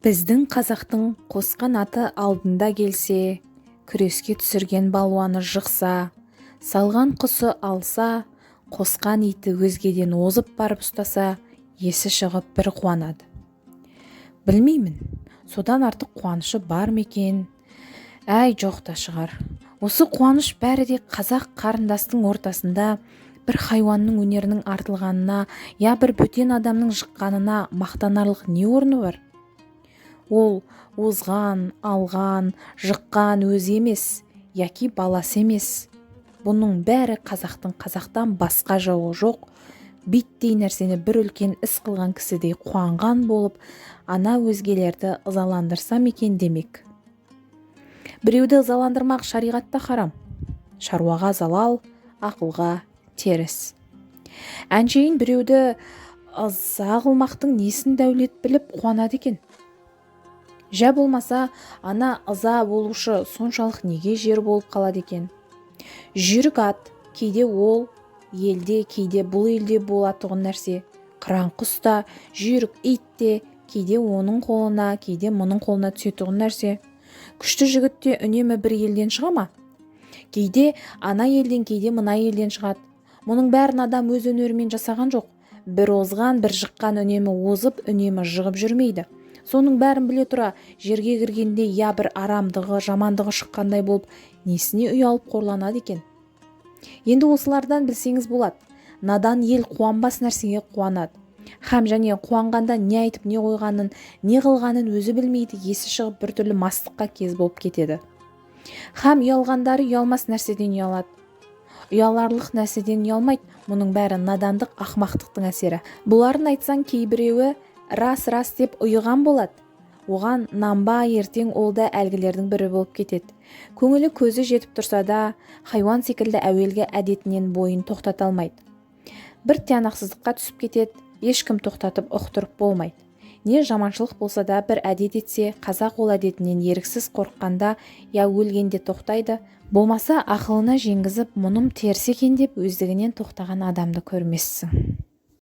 Біздің қазақтың қосқан аты алдында келсе, күреске түсірген балуаны жықса, салған құсы алса, қосқан иті өзгеден озып барып ұстаса, есі шығып бір қуанады. Білмеймін, содан артық қуанышы бар ма екен? Әй, жоқ та шығар. Осы қуаныш бәрі де қазақ қарындастың ортасында бір хайуанның өнерінің артылғанына, я бір бөтен адамның жыққанына мақтанарлық не орны бар? Ол озған, алған, жыққан өзі емес, яки баласы емес. Бұның бәрі қазақтан басқа жауы жоқ. Биттей нәрсені бір үлкен іс қылған кісідей қуанған болып, ана өзгелерді ызаландырсам екен демек. Біреуді ызаландырмақ шариғатта харам. Шаруаға залал, ақылға теріс. Әншейін біреуді ыза қылмақтың несін дәулет біліп қуанады екен. Жә болмаса, ана ыза болушы соншалық неге жер болып қалады екен? Жүйрік ат, кейде ол елде, кейде бұл елде болатұғын нәрсе. Қыран құс та, жүйрік ит те, кейде оның қолына, кейде мұның қолына түсетұғын нәрсе. Күшті жігіт те үнемі бір елден шыға ма? Кейде ана елден, кейде мына елден шығады. Мұның бәрін адам өз өнерімен жасаған жоқ. Бір озған, бір жыққан үнемі озып, үнемі жығып жүрмейді. Соның бәрін біле тұра, жерге кіргенде я бір арамдығы, жамандығы шыққандай болып, несіне ұялып қорланады екен. Енді осылардан білсеңіз болады. Надан ел қуанбас нәрсеге қуанады. Һәм және қуанғанда не айтып не қойғанын, не қылғанын өзі білмейді, есі шығып біртүрлі мастыққа кез болып кетеді. Һәм ұялғандары ұялмас нәрседен ұялады. Ұяларлық нәрседен ұялмайды. Мұның бәрі надандық, ақмақтықтың әсері. Бұларын айтсаң кейбіреуі рас деп ұйыған болады. Оған нанба ертең ол да әлгілердің бірі болып кетеді. Көңілі көзі жетіп тұрса да, хайуан секілді әуелгі әдетінен бойын тоқтата алмайды. Бір тиянақсыздыққа түсіп кетеді, ешкім тоқтатып ұқтырып болмайды. Не жаманшылық болса да бір әдет етсе, қазақ ол әдетінен еріксіз қорыққанда, я өлгенде тоқтайды, болмаса ақылына жеңгізіп, мұным теріс екен деп өздігінен тоқтаған адамды көрмессің.